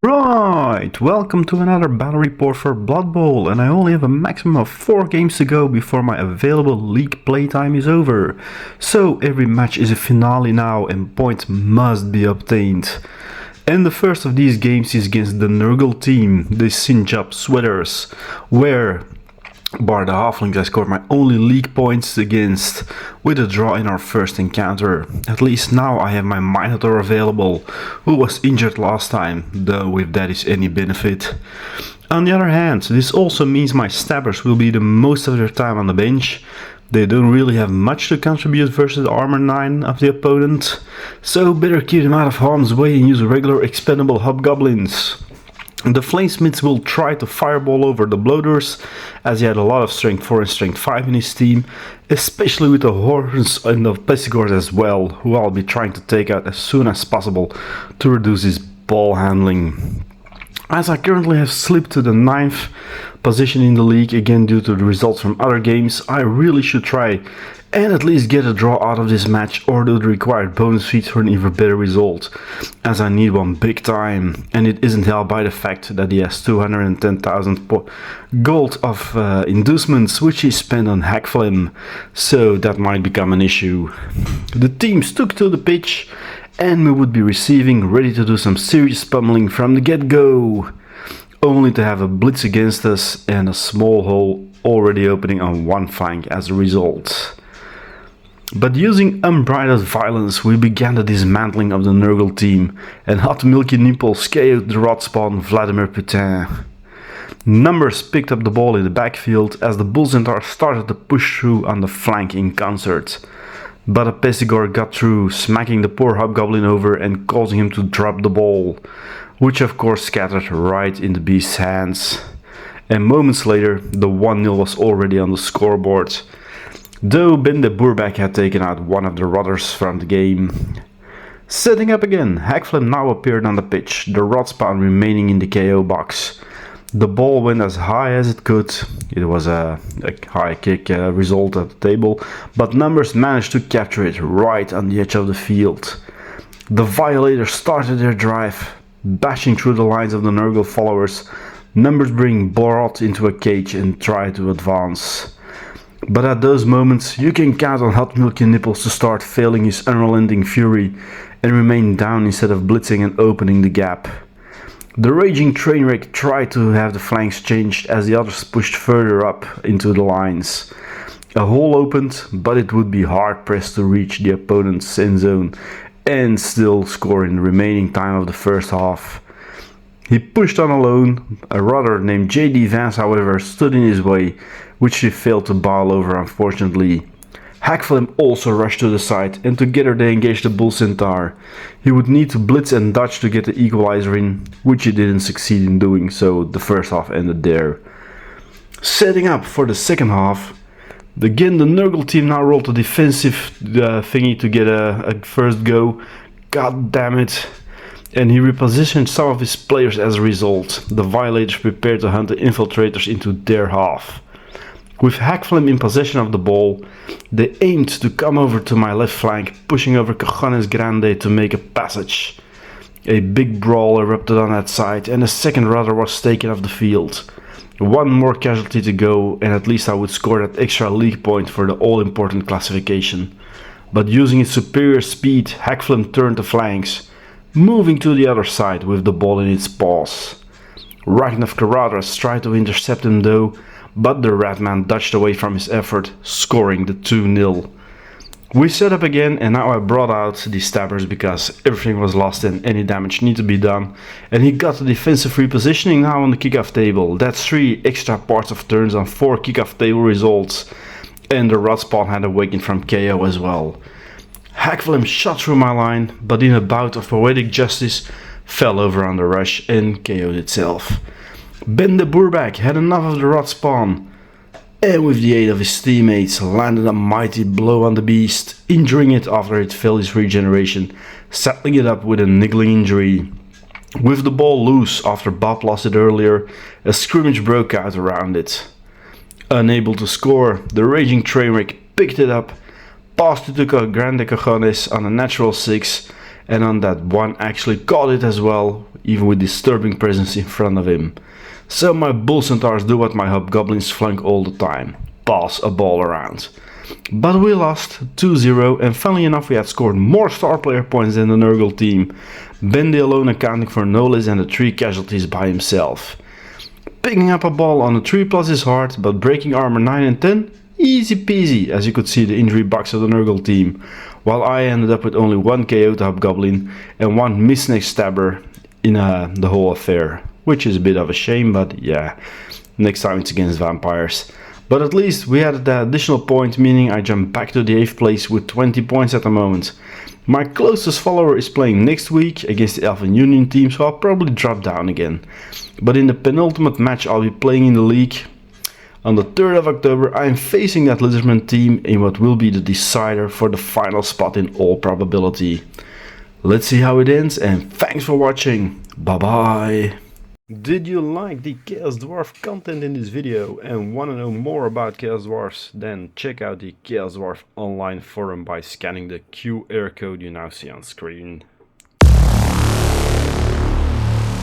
Right, welcome to another battle report for Blood Bowl, and I only have a maximum of 4 games to go before my available league playtime is over. So every match is a finale now and points must be obtained. And the first of these games is against the Nurgle team, the Sinjab Sweaters, where bar the halflings I scored my only league points against with a draw in our first encounter. At least now I have my Minotaur available, who was injured last time, though if that is any benefit. On the other hand, this also means my stabbers will be the most of their time on the bench. They don't really have much to contribute versus the armor 9 of the opponent, so better keep them out of harm's way and use regular expendable hobgoblins. The Flamesmiths will try to fireball over the Bloaters, as he had a lot of strength 4 and strength 5 in his team, especially with the Horns and the Pessigors as well, who I'll be trying to take out as soon as possible to reduce his ball handling. As I currently have slipped to the 9th position in the league, again due to the results from other games, I really should try and at least get a draw out of this match or do the required bonus feats for an even better result, as I need one big time, and it isn't helped by the fact that he has 210,000 gold of inducements which he spent on Hackflem, so that might become an issue. The teams took to the pitch and we would be receiving, ready to do some serious pummeling from the get-go, only to have a blitz against us and a small hole already opening on one flank as a result. But using unbridled violence, we began the dismantling of the Nurgle team, and Hot Milky Nipples KO'd the rot spawn Vladimir Putin. Numbers picked up the ball in the backfield as the Bull Centaur started to push through on the flank in concert. But a Pessigor got through, smacking the poor Hobgoblin over and causing him to drop the ball, which of course scattered right in the beast's hands. And moments later, the 1-0 was already on the scoreboard, though Ben de Boerbeck had taken out one of the rotters from the game. Setting up again, Hackflem now appeared on the pitch, the rot spawn remaining in the KO box. The ball went as high as it could. It was a high kick result at the table, but Numbers managed to capture it right on the edge of the field. The Violators started their drive, bashing through the lines of the Nurgle followers. Numbers bring Borot into a cage and try to advance. But at those moments, you can count on Hot Milky Nipples to start failing his unrelenting fury and remain down instead of blitzing and opening the gap. The raging Trainwreck tried to have the flanks changed as the others pushed further up into the lines. A hole opened, but it would be hard pressed to reach the opponent's end zone and still score in the remaining time of the first half. He pushed on alone. A rudder named J.D. Vance, however, stood in his way, which he failed to bowl over, unfortunately. Hackflem also rushed to the side, and together they engaged the Bull Centaur. He would need to blitz and dodge to get the equalizer in, which he didn't succeed in doing, so the first half ended there. Setting up for the second half, again the Nurgle team now rolled a defensive thingy to get a first go. God damn it. And he repositioned some of his players as a result. The Violators prepared to hunt the infiltrators into their half. With Hackflem in possession of the ball, they aimed to come over to my left flank, pushing over Cojones Grande to make a passage. A big brawl erupted on that side, and a second rudder was taken off the field. One more casualty to go, and at least I would score that extra league point for the all-important classification. But using its superior speed, Hackflem turned the flanks, moving to the other side with the ball in its paws. Ragnar Karadas tried to intercept him though, but the Ratman dodged away from his effort, scoring the 2-0. We set up again, and now I brought out the stabbers because everything was lost and any damage needed to be done. And he got the defensive repositioning now on the kickoff table. That's 3 extra parts of turns on 4 kickoff table results. And the rot spawn had awakened from KO as well. Hackflem shot through my line, but in a bout of poetic justice, fell over on the rush and KO'd itself. Ben de Boerbeck had enough of the rot spawn, and with the aid of his teammates landed a mighty blow on the beast, injuring it after it failed its regeneration, settling it up with a niggling injury. With the ball loose after Bob lost it earlier, a scrimmage broke out around it. Unable to score, the raging Trainwreck picked it up, passed it to Grande Cojones on a natural 6, and on that one actually caught it as well, even with disturbing presence in front of him. So my bull centaurs do what my hobgoblins flunk all the time, pass a ball around. But we lost 2-0, and funnily enough we had scored more star player points than the Nurgle team, Bendy alone accounting for no less than the 3 casualties by himself. Picking up a ball on a 3+ is hard, but breaking armor 9 and 10, easy peasy, as you could see the injury box of the Nurgle team, while I ended up with only 1 KO to hobgoblin and 1 missnake stabber in the whole affair, which is a bit of a shame, but yeah, next time it's against vampires. But at least we had the additional point, meaning I jumped back to the 8th place with 20 points at the moment. My closest follower is playing next week against the Elven Union team, so I'll probably drop down again. But in the penultimate match I'll be playing in the league, on the 3rd of October, I am facing that Lizardman team in what will be the decider for the final spot in all probability. Let's see how it ends, and thanks for watching. Bye bye. Did you like the Chaos Dwarf content in this video and want to know more about Chaos Dwarfs? Then check out the Chaos Dwarf online forum by scanning the QR code you now see on screen.